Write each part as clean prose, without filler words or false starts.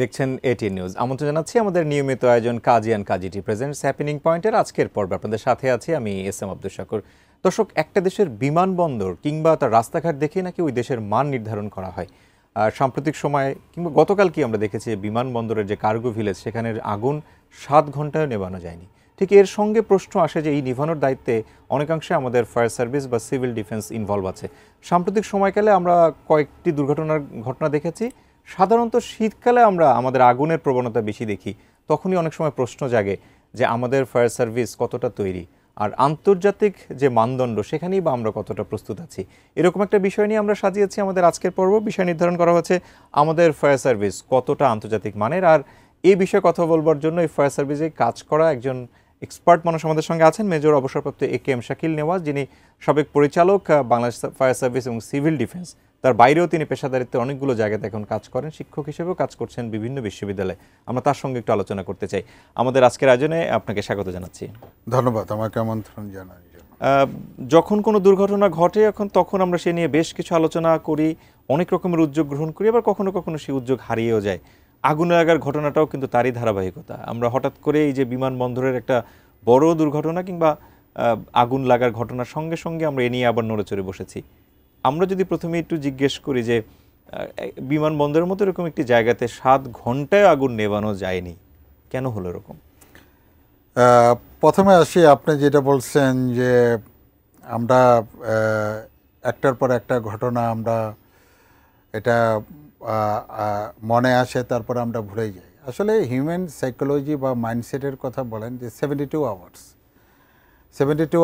দেখছেন ATN news. আমন্ত্রণ জানাচ্ছি আমাদের নিয়মিত আয়োজন কাজী অ্যান্ড কাজীটি প্রেজেন্টস হ্যাপেনিং পয়েন্টের আজকের পর্বে আপনাদের সাথে আছি আমি এস এম আব্দুল শাকুর। দর্শক, একটা দেশের বিমানবন্দর কিংবা তার রাস্তাঘাট দেখে নাকি ওই দেশের মান নির্ধারণ করা হয়। আর সাম্প্রতিক সময়ে কিংবা গতকাল কি আমরা দেখেছি বিমানবন্দরের যে কার্গো ভিলেজ সেখানের আগুন 7 ঘন্টায় নেভানো যায়নি। ঠিক এর সঙ্গে প্রশ্ন আসে যে এই নিভানোর দায়িত্বে অনেকাংশে আমাদের ফায়ার সার্ভিস বা সিভিল ডিফেন্স ইনভলভ আছে। সাম্প্রতিক সময়কালে আমরা কয়েকটি দুর্ঘটনার ঘটনা দেখেছি। সাধারণত শীতকালে আমরা আমাদের আগুনের প্রবণতা বেশি দেখি, তখনই অনেক সময় প্রশ্ন জাগে যে আমাদের ফায়ার সার্ভিস কতটা তৈরি, আর আন্তর্জাতিক যে মানদণ্ড সেখানেই বা আমরা কতটা প্রস্তুত আছি। এরকম একটা বিষয় নিয়ে আমরা সাজিয়েছি আমাদের আজকের পর্ব। বিষয় নির্ধারণ করা হচ্ছে আমাদের ফায়ার সার্ভিস কতটা আন্তর্জাতিক মানের। আর এই বিষয়ে কথা বলবার জন্য এই ফায়ার সার্ভিসে কাজ করা একজন এক্সপার্ট মানুষ আমাদের সঙ্গে আছেন, মেজর অবসরপ্রাপ্ত এ.কে.এম. শাকিল নেওয়াজ, যিনি সাবেক পরিচালক বাংলাদেশ ফায়ার সার্ভিস এবং সিভিল ডিফেন্স। তার বাইরেও তিনি পেশাদারিত্বে অনেকগুলো জায়গাতে এখন কাজ করেন, শিক্ষক হিসেবেও কাজ করছেন বিভিন্ন বিশ্ববিদ্যালয়ে। আমরা তার সঙ্গে একটু আলোচনা করতে চাই। আমাদের আজকের আয়োজনে আপনাকে স্বাগত জানাচ্ছি। ধন্যবাদ আমাকে আমন্ত্রণ জানার জন্য। যখন কোনো দুর্ঘটনা ঘটে তখন আমরা সে নিয়ে বেশ কিছু আলোচনা করি, অনেক রকমের উদ্যোগ গ্রহণ করি, আবার কখনো কখনো সেই উদ্যোগ হারিয়েও যায়। আগুন লাগার ঘটনাটাও কিন্তু তারই ধারাবাহিকতা। আমরা হঠাৎ করে এই যে বিমানবন্দরের একটা বড় দুর্ঘটনা কিংবা আগুন লাগার ঘটনার সঙ্গে সঙ্গে আমরা এ নিয়ে আবার নড়েচড়ে বসেছি। আমরা যদি প্রথমে একটু জিজ্ঞেস করি যে বিমানবন্দরের মতো এরকম একটি জায়গাতে 7 ঘন্টায় আগুন নেভানো যায়নি, কেন হলো এরকম? প্রথমে আসি, আপনি যেটা বলছেন যে আমরা একটার পর একটা ঘটনা আমরা এটা মনে আসে, তারপরে আমরা ভুলে যাই। আসলে হিউম্যান সাইকোলজি বা মাইন্ডসেটের কথা বলেন যে 72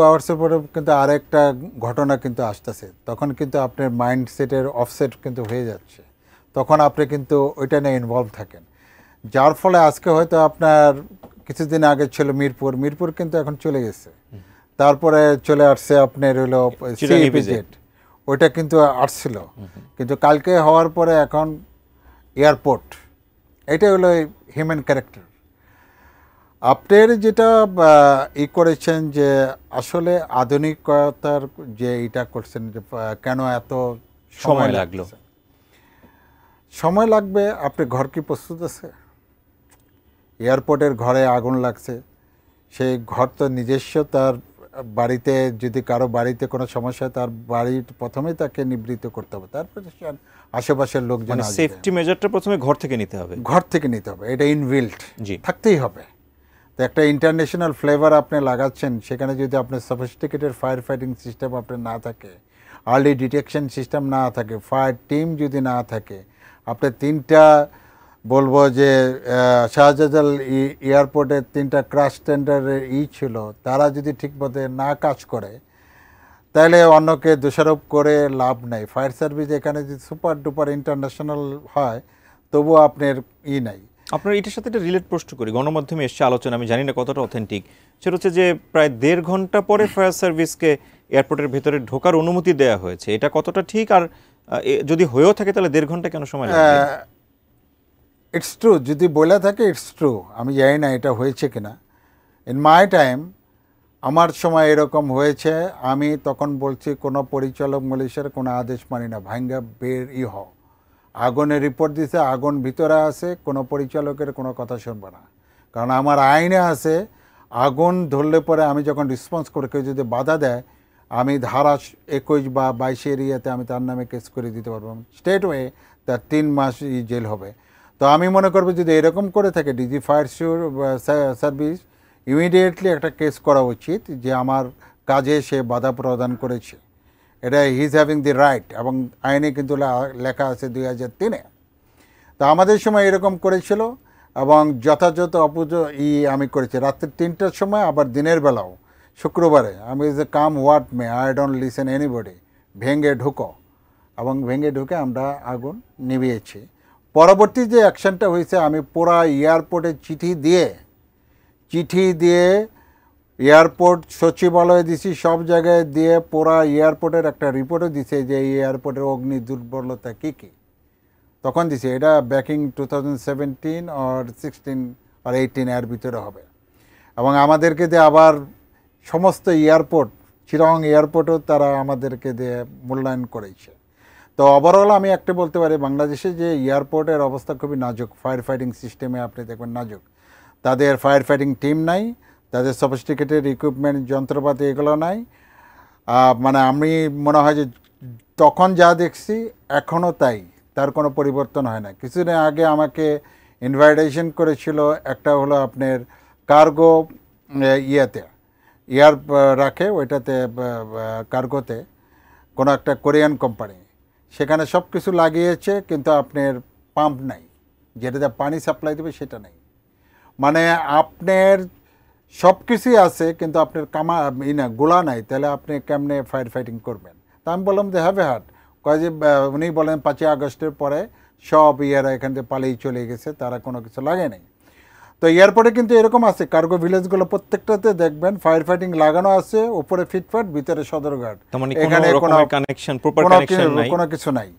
আওয়ার্সের পরে কিন্তু আরেকটা ঘটনা কিন্তু আসতেছে, তখন কিন্তু আপনার মাইন্ডসেটের অফসেট কিন্তু হয়ে যাচ্ছে, তখন আপনি কিন্তু ওইটা নিয়ে ইনভলভ থাকেন। যার ফলে আজকে হয়তো আপনার কিছুদিন আগে ছিল মিরপুর কিন্তু এখন চলে গেছে, তারপরে চলে আসছে আপনার হলো সিইপিজেড, ওইটা কিন্তু আসছিল, কিন্তু কালকে হওয়ার পরে এখন এয়ারপোর্ট। এটা হলো হিউম্যান ক্যারেক্টার। আপনার যেটা করেছেন যে আসলে আধুনিকতার যে এটা করছেন যে কেন এত সময় লাগবে, আপনার ঘর কি প্রস্তুত আছে? এয়ারপোর্টের ঘরে আগুন লাগছে, সেই ঘর তো নিজস্ব, তার বাড়িতে যদি কারো বাড়িতে কোনো সমস্যা, তার বাড়ি প্রথমেই তাকে নিবৃত্ত করতে হবে, তারপরে আশেপাশের লোকজন। সেফটি মেজারটা প্রথমে ঘর থেকে নিতে হবে, এটা ইনবিল্ট থাকতেই হবে। তো একটা ইন্টারন্যাশনাল ফ্লেভার আপনি লাগাচ্ছেন, সেখানে যদি আপনার সফিস্টিকেটেড ফায়ার ফাইটিং সিস্টেম আপনার না থাকে, আর্লি ডিটেকশন সিস্টেম না থাকে, ফায়ার টিম যদি না থাকে, আপনার তিনটা বলবো যে শাহজালাল এয়ারপোর্টের 3টা ক্রাশ টেন্ডারের ছিল, তারা যদি ঠিকমতো না কাজ করে তাহলে অন্যকে দোষারোপ করে লাভ নেই। ফায়ার সার্ভিস এখানে যদি সুপার ডুপার ইন্টারন্যাশনাল হয় তবুও আপনার নাই। আপনার এটার সাথে একটা রিলেট প্রশ্ন করি, গণমাধ্যমে এসছে আলোচনা, আমি জানি না কতটা অথেন্টিক, সেটা হচ্ছে যে প্রায় 1.5 ঘন্টা পরে ফায়ার সার্ভিসকে এয়ারপোর্টের ভেতরে ঢোকার অনুমতি দেওয়া হয়েছে। এটা কতটা ঠিক? আর যদি হয়েও থাকে তাহলে 1.5 ঘন্টা কেন সময় লাগবে? ইটস ট্রু, যদি বলে থাকে ইটস ট্রু, আমি জানি না এটা হয়েছে কিনা। ইন মাই টাইম, আমার সময় এরকম হয়েছে, আমি তখন বলছি কোনো পরিচালক মালয়েশিয়ার কোনো আদেশ মানি না, ভাঙ্গা বের হও। আগুনের রিপোর্ট দিছে, আগুন ভিতরে আছে, কোনো পরিচালকের কোনো কথা শুনবো না, কারণ আমার আইনে আছে আগুন ধরলে পরে আমি যখন রেসপন্স করে কেউ যদি বাধা দেয়, আমি ধারা 21 বা 22 এরিয়াতে আমি তার নামে কেস করে দিতে পারবো, স্টেট ওয়ে তার 3 মাস জেল হবে। তো আমি মনে করবো যদি এরকম করে থাকে ডিজি ফায়ার সার্ভিস ইমিডিয়েটলি একটা কেস করা উচিত যে আমার কাজে সে বাধা প্রদান করেছে, এটা he is having the right, এবং আইনে কিন্তু লেখা আছে 2003-এ। তো আমাদের সময় এরকম করেছিল, এবং যথাযথ আমি করেছি রাত্রি 3টার সময়, আবার দিনের বেলাও, শুক্রবারে আমি যে come what may, I don't listen anybody, ভেঙে ঢুকো, এবং ভেঙে ঢুকে আমরা আগুন নিভিয়েছি। পরবর্তী যে অ্যাকশনটা হয়েছে, আমি পুরা এয়ারপোর্টে চিঠি দিয়ে এয়ারপোর্ট সচিবালয়ে দিছি, সব জায়গায় দিয়ে পুরা এয়ারপোর্টের একটা রিপোর্টও দিছে যে এই এয়ারপোর্টের অগ্নি দুর্বলতা কী কী, তখন দিছে। এটা ব্যাকিং 2017 or 16 or 18 এর ভিতরে হবে। এবং আমাদেরকে দিয়ে আবার সমস্ত এয়ারপোর্ট, চিরাং এয়ারপোর্টও তারা আমাদেরকে দিয়ে মূল্যায়ন করেছে। তো ওভারঅল আমি একটা বলতে পারি, বাংলাদেশে যে এয়ারপোর্টের অবস্থা খুবই নাজুক, ফায়ার ফাইটিং সিস্টেমে আপনি দেখবেন নাজুক। তাদের ফায়ার ফাইটিং টিম নাই, তাদের সফিস্টিকেটেড ইকুইপমেন্ট যন্ত্রপাতি এগুলো নাই। মানে আমি মনে হয় যে তখন যা দেখছি এখনও তাই, তার কোনো পরিবর্তন হয় না। কিছুদিন আগে আমাকে ইনভাইটেশন করেছিল, একটা হলো আপনার কার্গো ইয়েতে এয়ার রাখে ওইটাতে কার্গোতে কোনো একটা কোরিয়ান কোম্পানি, সেখানে সব কিছু লাগিয়েছে কিন্তু আপনার পাম্প নাই, যেটাতে পানি সাপ্লাই দেবে সেটা নেই। মানে আপনার সব কিছুই আছে কিন্তু আপনার গোলা নাই, তাহলে আপনি কেমনে ফায়ার ফাইটিং করবেন? তা আমি বললাম যে হ্যাভ এ হার্ট, কয় যে উনি বলেন 5ই আগস্টের পরে সব ইয়ারা এখান থেকে পালিয়ে চলে গেছে, তারা কোনো কিছু লাগে নাই। তো এয়ারপোর্টে কিন্তু এরকম আছে, কার্গো ভিলেজগুলো প্রত্যেকটাতে দেখবেন ফায়ার ফাইটিং লাগানো আছে, উপরে ফিটফাট, ভিতরে সদরঘাট, এখানে কোনো কিছু নাই।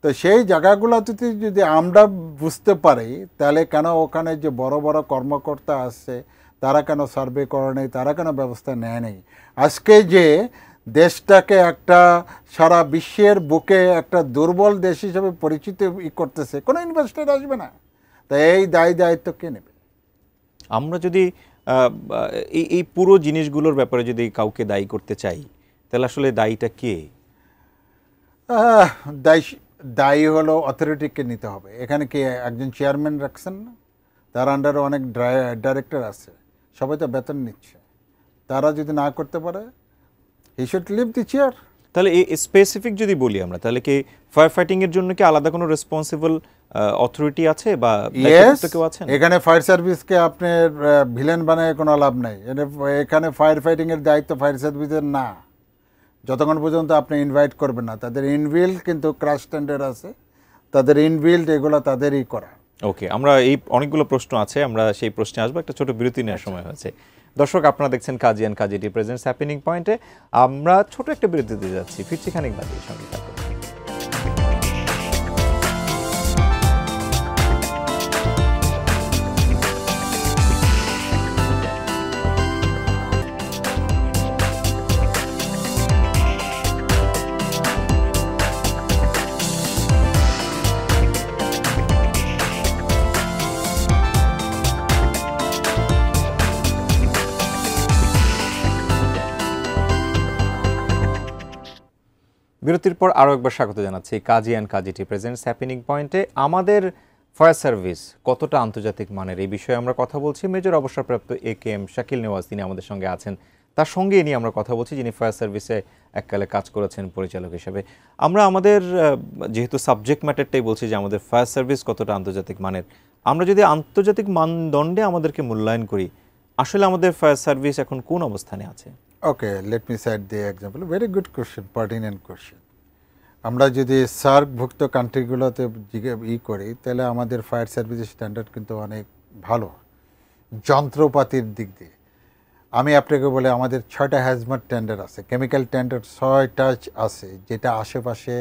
তো সেই জায়গাগুলোতে যদি আমরা বুঝতে পারি, তাহলে কেন ওখানে যে বড় বড় কর্মকর্তা আছে তারা কেন সার্ভে করে নেই, তারা কেন ব্যবস্থা নেয় নেই? আজকে যে দেশটাকে একটা সারা বিশ্বের বুকে একটা দুর্বল দেশ হিসেবে পরিচিত করতেছে, কোনো ইনভেস্টর আসবে না। তাই এই দায়িত্ব কে নেবে? আমরা যদি এই পুরো জিনিসগুলোর ব্যাপারে যদি কাউকে দায়ী করতে চাই, তাহলে আসলে দায়ীটা কে? দায়ী হলো অথরিটিকে নিতে হবে। এখানে কি একজন চেয়ারম্যান রাখছেন না, তার আন্ডারে অনেক ডাইরেক্টর আছে, সবাই তো বেতন নিচ্ছে। তারা যদি না করতে পারে, he should leave the chair. তাহলে এই স্পেসিফিক যদি বলি আমরা, তাহলে কি ফায়ার ফাইটিং এর জন্য কি আলাদা কোনো রেসপন্সিবল অথরিটি আছে বা দায়িত্বপ্রাপ্ত কেউ আছেন? এখানে ফায়ার সার্ভিসকে আপনি ভিলেন বানায় কোনো লাভ নাই। এখানে ফায়ার ফাইটিং এর দায়িত্ব ফায়ার সার্ভিসের না, যতক্ষণ পর্যন্ত আপনি ইনভাইট করবেন না। তাদের ইনবিল্ড কিন্তু ক্রাশ টেন্ডার আছে, তাদের ইনবিল্ড এগুলো তাদেরই করা। ওকে, আমরা এই অনেকগুলো প্রশ্ন আছে, আমরা সেই প্রশ্নে আসবো। একটা ছোট বিরতি নেওয়ার সময় হয়েছে। দর্শক, আপনারা দেখছেন কাজী অ্যান্ড কাজী প্রেজেন্টস হ্যাপেনিং পয়েন্টে। আমরা ছোট একটা বিরতিতে যাচ্ছি, ফিরছি খানিক বাদে, সঙ্গে থাকুন। বিরতির পর আরও একবার স্বাগত জানাচ্ছি কাজী অ্যান্ড কাজী প্রেজেন্টস হ্যাপেনিং পয়েন্টে। আমাদের ফায়ার সার্ভিস কতটা আন্তর্জাতিক মানের, এই বিষয়ে আমরা কথা বলছি। মেজর অবসরপ্রাপ্ত AKM শাকিল নেওয়াজ তিনি আমাদের সঙ্গে আছেন, তার সঙ্গে নিয়ে আমরা কথা বলছি, যিনি ফায়ার সার্ভিসে এককালে কাজ করেছেন পরিচালক হিসেবে। আমরা আমাদের যেহেতু সাবজেক্ট ম্যাটারটাই বলছি যে আমাদের ফায়ার সার্ভিস কতটা আন্তর্জাতিক মানের, আমরা যদি আন্তর্জাতিক মানদণ্ডে আমাদেরকে মূল্যায়ন করি, আসলে আমাদের ফায়ার সার্ভিস এখন কোন অবস্থানে আছে? Okay, let me cite the example. Very good question, pertinent question. আমরা যদি সার্কভুক্ত কান্ট্রিগুলোতে করি, তাহলে আমাদের ফায়ার সার্ভিসের স্ট্যান্ডার্ড কিন্তু অনেক ভালো যন্ত্রপাতির দিক দিয়ে। আমি আপনাকে বলে, আমাদের 6টা হ্যাজমাট টেন্ডার আছে, কেমিক্যাল টেন্ডার 6টা আছে, যেটা আশেপাশে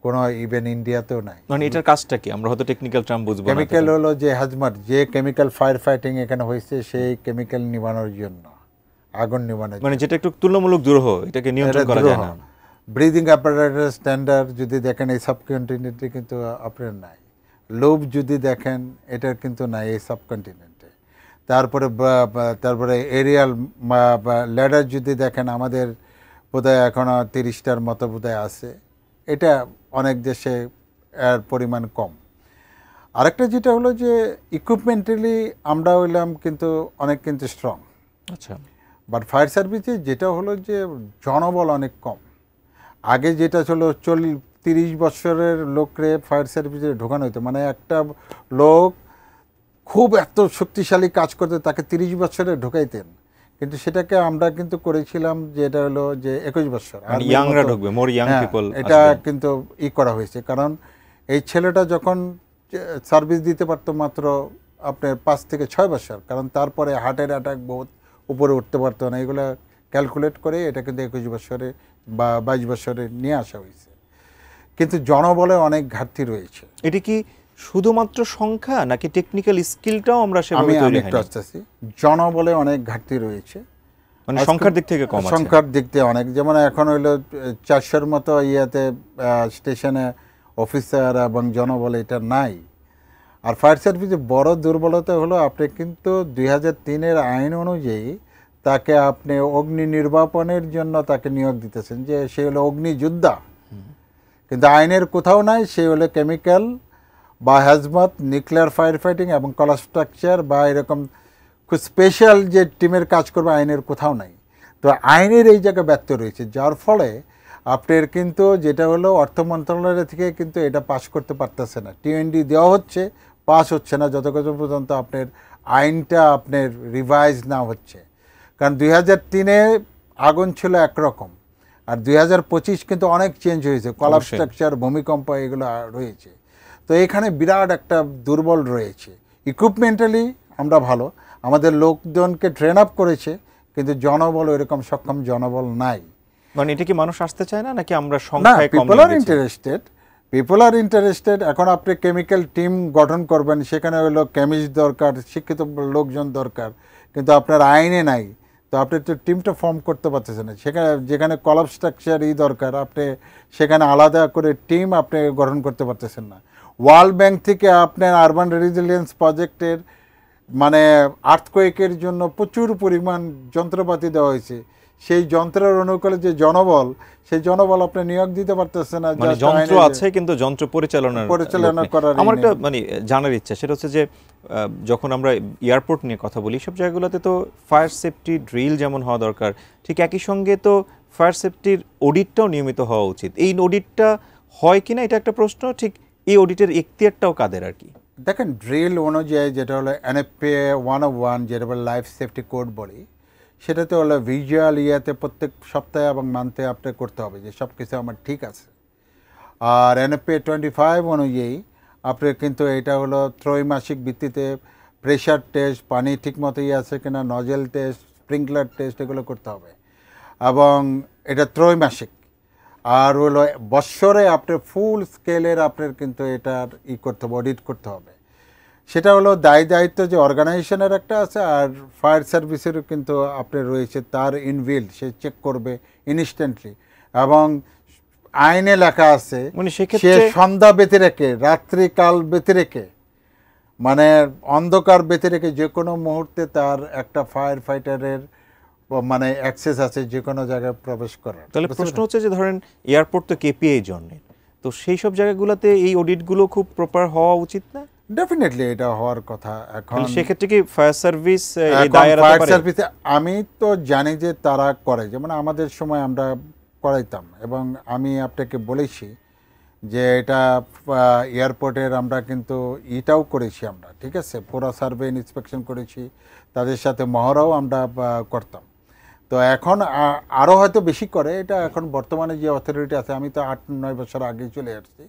কোনো ইভেন ইন্ডিয়াতেও নাই। মানে এটার কাজটা কি? আমরা হয়তো টেকনিক্যাল টার্ম বুঝবো না। কেমিক্যাল হলো যে হ্যাজমাট, যে কেমিক্যাল ফায়ার ফাইটিং এখানে হয়েছে, সেই কেমিক্যাল নিবানোর জন্য, আগুন নিবানোর, মানে যেটা একটু তুলনামূলক দুরূহ, এটাকে নিয়ন্ত্রণ করা যায় না। ব্রিদিং অ্যাপারেটাস স্ট্যান্ডার্ড যদি দেখেন, এই সাবকন্টিনেন্টে কিন্তু আপনার নাই। লোভ যদি দেখেন, এটার কিন্তু নাই এই সাবকন্টিনেন্টে। তারপরে এরিয়াল ল্যাডার যদি দেখেন, আমাদের বোধহয় এখনও 30টার মতো বোধহয় আছে। এটা অনেক দেশে এর পরিমাণ কম। আরেকটা যেটা হলো যে ইকুইপমেন্টালি আমরা হইলাম কিন্তু অনেক কিন্তু স্ট্রং। আচ্ছা, বাট ফায়ার সার্ভিসে যেটা হলো যে জনবল অনেক কম। আগে যেটা ছিল 30 বছরের লোকরে ফায়ার সার্ভিসে ঢোকানো হতো, মানে একটা লোক খুব এত শক্তিশালী কাজ করতে তাকে 30 বছরে ঢোকাইতেন, কিন্তু সেটাকে আমরা কিন্তু করেছিলাম যে এটা হলো যে 21 বছর, ইয়াংরা ঢুকবে, মোর ইয়াং পিপল। এটা কিন্তু করা হয়েছে, কারণ এই ছেলেটা যখন সার্ভিস দিতে পারতো মাত্র আপনার 5 থেকে 6 বছর, কারণ তারপরে হার্টের অ্যাটাক বহুত উপরে উঠতে পারতো না। এগুলো ক্যালকুলেট করে এটা কিন্তু 21 বছরে বা 22 বছরে নিয়ে আসা হয়েছে। কিন্তু জনবলে অনেক ঘাটতি রয়েছে। এটা কি শুধুমাত্র সংখ্যা নাকি টেকনিক্যাল স্কিলটাও আমরা সেভাবে তৈরি হয়নি? আমি একটু আসতেছি। জনবলে অনেক ঘাটতি রয়েছে। মানে সংখ্যার দিক থেকে কম আছে। সংখ্যার দিক থেকে অনেক, যেমন এখন হইলো 400-র মতো ইয়েতে স্টেশনে অফিসার এবং জনবল এটা নাই। আর ফায়ার সার্ভিসে বড় দুর্বলতা হলো আপনি কিন্তু 2003-এর আইন অনুযায়ী তাকে আপনি অগ্নি নির্বাপনের জন্য তাকে নিয়োগ দিতেছেন, যে সে হলো অগ্নিযোদ্ধা, কিন্তু আইনের কোথাও নাই সে হলো কেমিক্যাল বা হ্যাজমত, নিউক্লিয়ার ফায়ার ফাইটিং এবং কনস্ট্রাকচার বা এরকম খুব স্পেশাল যে টিমের কাজ করবে, আইনের কোথাও নাই। তো আইনের এই জায়গায় ব্যর্থ রয়েছে, যার ফলে আপনার কিন্তু যেটা হলো অর্থ মন্ত্রণালয় থেকে কিন্তু এটা পাস করতে পারতেছে না, টিএনডি দেওয়া হচ্ছে, পাস হচ্ছে না যতক্ষণ পর্যন্ত আপনার আইনটা আপনার রিভাইজ না হচ্ছে। কারণ 2003-এ আগুন ছিল একরকম, আর 2025 কিন্তু অনেক চেঞ্জ হয়েছে, কলাপ স্ট্রাকচার, ভূমিকম্প এগুলো রয়েছে। তো এখানে বিরাট একটা দুর্বল রয়েছে। ইকুইপমেন্টালি আমরা ভালো, আমাদের লোকজনকে ট্রেন আপ করেছে, কিন্তু জনবল এরকম সক্ষম জনবল নাই। মানে এটা কি মানুষ আসতে চায় না, নাকি আমরা না, সংখ্যায় কম people are interested, people are interested. এখন আপনি কেমিক্যাল টিম গঠন করবেন, সেখানে হলো কেমিস্ট দরকার, শিক্ষিত লোকজন দরকার, কিন্তু আপনার আইনে নাই। তো আপনি তো টিমটা ফর্ম করতে পারতেছেন না, সেখানে যেখানে কলাপ স্ট্রাকচার দরকার, আপনি সেখানে আলাদা করে টিম আপনি গঠন করতে পারতেছেন না। ওয়ার্ল্ড ব্যাংক থেকে আপনার আরবান রেজিলিয়েন্স প্রজেক্টের মানে আর্থকোয়েকের জন্য প্রচুর পরিমাণ যন্ত্রপাতি দেওয়া হয়েছে, সেই যন্ত্রের অনুকূলে যে জনবল, সেই জনবল আপনি নিয়োগ দিতে পারতেছে না। মানে যন্ত্র আছে কিন্তু যন্ত্র পরিচালনা করার আমার একটা মানে জানার ইচ্ছা, সেটা হচ্ছে যে যখন আমরা এয়ারপোর্ট নিয়ে কথা বলি, সব জায়গাগুলোতে তো ফায়ার সেফটি ড্রিল যেমন হওয়া দরকার, ঠিক একই সঙ্গে তো ফায়ার সেফটির অডিটটাও নিয়মিত হওয়া উচিত। এই অডিটটা হয় কিনা এটা একটা প্রশ্ন, ঠিক এই অডিটের এখতিয়ারটাও কাদের আর কি? দেখেন, ড্রিল অনুযায়ী যেটা হলো NFPA 101, যেটা বলে লাইফ সেফটি কোড বলি, সেটাতে হলো ভিজুয়াল ইয়েতে প্রত্যেক সপ্তাহে এবং মান্থে আপনি করতে হবে যে সব কিছু আমার ঠিক আছে। আর NFPA 25 অনুযায়ী আপনি কিন্তু এটা হলো ত্রৈমাসিক ভিত্তিতে প্রেশার টেস্ট, পানি ঠিকমতো আছে কিনা, নজেল টেস্ট, স্প্রিংকলার টেস্ট, এগুলো করতে হবে, এবং এটা ত্রৈমাসিক। আর হলো বৎসরে আপনার ফুল স্কেলের আপনার কিন্তু এটার করতে হবে, অডিট করতে হবে। সেটা হলো দায়িত্ব যে অর্গানাইজেশনের একটা আছে, আর ফায়ার সার্ভিসেরও কিন্তু আপনার রয়েছে, তার ইনবিল্ড, সে চেক করবে ইনস্ট্যান্টলি। এবং আইনে লেখা আছে মানে সে সেক্ষেত্রে সন্ধ্যা বেঁধে রেখে, রাত্রিকাল বেঁধে রেখে, মানে অন্ধকার বেঁধে রেখে যে কোনো মুহূর্তে তার একটা ফায়ার ফাইটারের মানে অ্যাক্সেস আছে যে কোনো জায়গায় প্রবেশ করার। তাহলে প্রশ্ন হচ্ছে যে ধরেন এয়ারপোর্ট তো KPI জন্য, তো সেই সব জায়গাগুলোতে এই অডিটগুলো খুব প্রপার হওয়া উচিত না? ডেফিনেটলি এটা হওয়ার কথা। এখন সেক্ষেত্রে কি ফায়ার সার্ভিস ফায়ার সার্ভিসে আমি তো জানি যে তারা করে, যেমন আমাদের সময় আমরা করাইতাম, এবং আমি আপনাকে বলেছি যে এটা এয়ারপোর্টের আমরা কিন্তু এটাও করেছি আমরা, ঠিক আছে, পুরো সার্ভে ইন্সপেকশন করেছি, তাদের সাথে মহড়াও আমরা করতাম। তো এখন আরও হয়তো বেশি করে এটা, এখন বর্তমানে যে অথরিটি আছে, আমি তো 8-9 বছর আগে চলে আসছি,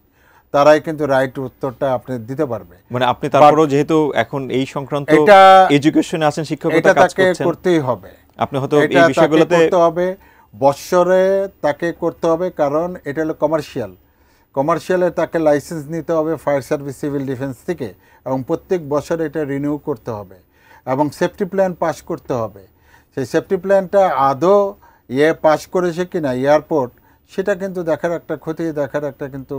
তারাই কিন্তু রাইট উত্তরটা আপনি দিতে পারবে। মানে আপনি তারপরেও যেহেতু এখন এই সংক্রান্ত এটা এডুকেশনে আছেন, শিক্ষকতা এটা কাজ তাকে করছেন, করতেই হবে, আপনি হয়তো এই বিষয়গুলোতে করতে হবে, বৎসরে তাকে করতে হবে, কারণ এটা হলো কমার্শিয়ালে তাকে লাইসেন্স নিতে হবে ফায়ার সার্ভিস সিভিল ডিফেন্স থেকে, এবং প্রত্যেক বছর এটা রিনিউ করতে হবে, এবং সেফটি প্ল্যান পাস করতে হবে। সেই সেফটি প্ল্যানটা আদৌ পাস করেছে কিনা এয়ারপোর্ট, সেটা কিন্তু দেখার একটা, খতিয়ে দেখার একটা কিন্তু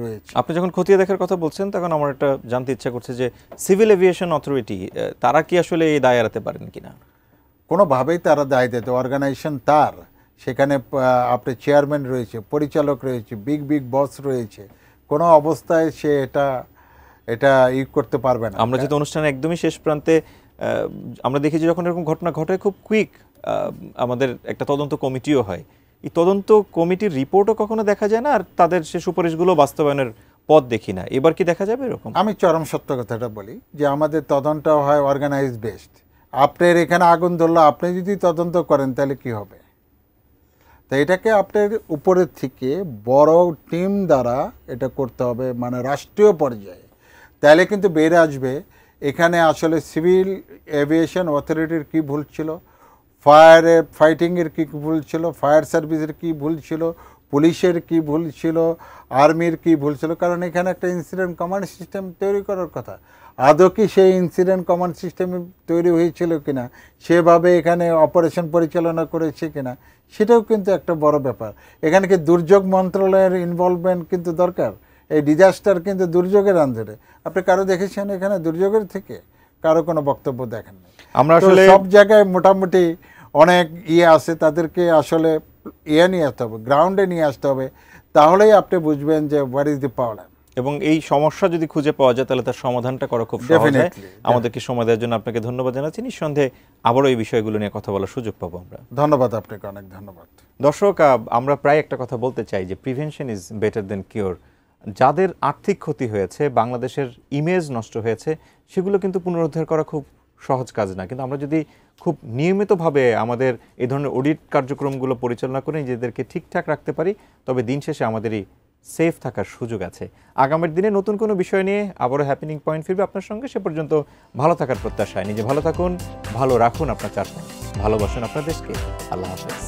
রয়েছে। আপনি যখন খতিয়ে দেখার কথা বলছেন, তখন আমার একটা জানতে ইচ্ছা করছে যে সিভিল এভিয়েশন অথরিটি তারা কি আসলে এই দায় এড়াতে পারেন কিনা? কোনোভাবেই তারা দায় দিতে, অর্গানাইজেশন তার, সেখানে আপনার চেয়ারম্যান রয়েছে, পরিচালক রয়েছে, বিগ বস রয়েছে, কোনো অবস্থায় সে এটা করতে পারবে না। আমরা যেহেতু অনুষ্ঠানে একদমই শেষ প্রান্তে, আমরা দেখি যে যখন এরকম ঘটনা ঘটে, খুব কুইক আমাদের একটা তদন্ত কমিটিও হয়, এই তদন্ত কমিটির রিপোর্টও কখনো দেখা যায় না, আর তাদের সে সুপারিশগুলো বাস্তবায়নের পথ দেখি না। এবার কি দেখা যাবে এরকম? আমি চরম সত্য কথাটা বলি যে আমাদের তদন্ত হয় অর্গানাইজ বেসড। আপনার এখানে আগুন ধরলো, আপনি যদি তদন্ত করেন তাহলে কি হবে? তো এটাকে আপনার উপরের থেকে বড় টিম দ্বারা এটা করতে হবে, মানে রাষ্ট্রীয় পর্যায়ে, তাহলে কিন্তু বেড়ে আসবে এখানে আসলে সিভিল এভিয়েশন অথরিটির কী ভুল ছিল, ফায়ার ফাইটিংয়ের কী ভুল ছিল, ফায়ার সার্ভিসের কী ভুল ছিল, পুলিশের কি ভুল ছিল, আর্মির কি ভুল ছিল, কারণ এখানে একটা ইনসিডেন্ট কমান্ড সিস্টেম তৈরি করার কথা। আদৌ কি সেই ইনসিডেন্ট কমান্ড সিস্টেম তৈরি হয়েছিল কিনা, সেভাবে এখানে অপারেশন পরিচালনা করেছে কিনা, সেটাও কিন্তু একটা বড় ব্যাপার। এখানে কি দুর্যোগ মন্ত্রণালয়ের ইনভলভমেন্ট কিন্তু দরকার। এই ডিজাস্টার কিন্তু দুর্যোগের আন্দারে। আপনি কারো দেখেছেন এখানে দুর্যোগের থেকে? কারো কোনো বক্তব্য দেখেন না। আমরা তো আসলে সব জায়গায় মোটামুটি অনেক আছে, তাদেরকে আসলে নিয়ে আসতে হবে, গ্রাউন্ডে নিয়ে আসতে হবে, তাহলেই আপনি বুঝবেন যে হোয়াট ইজ দি প্রবলেম। এবং এই সমস্যা যদি খুঁজে পাওয়া যায় তাহলে তার সমাধানটা করা খুব সহজ হয়। Definitely. আমাদেরকে সময় দেওয়ার জন্য আপনাকে ধন্যবাদ জানাচ্ছি। নিঃসন্দেহে আবারও এই বিষয়গুলো নিয়ে কথা বলার সুযোগ পাবো আমরা। ধন্যবাদ আপনাকে, অনেক ধন্যবাদ। দর্শক, আমরা প্রায় একটা কথা বলতে চাই যে prevention is better then cure. যাদের আর্থিক ক্ষতি হয়েছে, বাংলাদেশের ইমেজ নষ্ট হয়েছে, সেগুলো কিন্তু পুনরুদ্ধার করা খুব সহজ কাজ না। কিন্তু আমরা যদি খুব নিয়মিতভাবে আমাদের এই ধরনের অডিট কার্যক্রমগুলো পরিচালনা করে নিজেদেরকে ঠিকঠাক রাখতে পারি, তবে দিন শেষে আমাদেরই সেফ থাকার সুযোগ আছে। আগামীর দিনে নতুন কোনো বিষয় নিয়ে আবারও হ্যাপেনিং পয়েন্ট ফিরবে আপনার সঙ্গে। সে পর্যন্ত ভালো থাকার প্রত্যাশায় নিজে ভালো থাকুন, ভালো রাখুন আপনার চারপাশ, ভালোবাসুন আপনার দেশকে। আল্লাহ হাফেজ।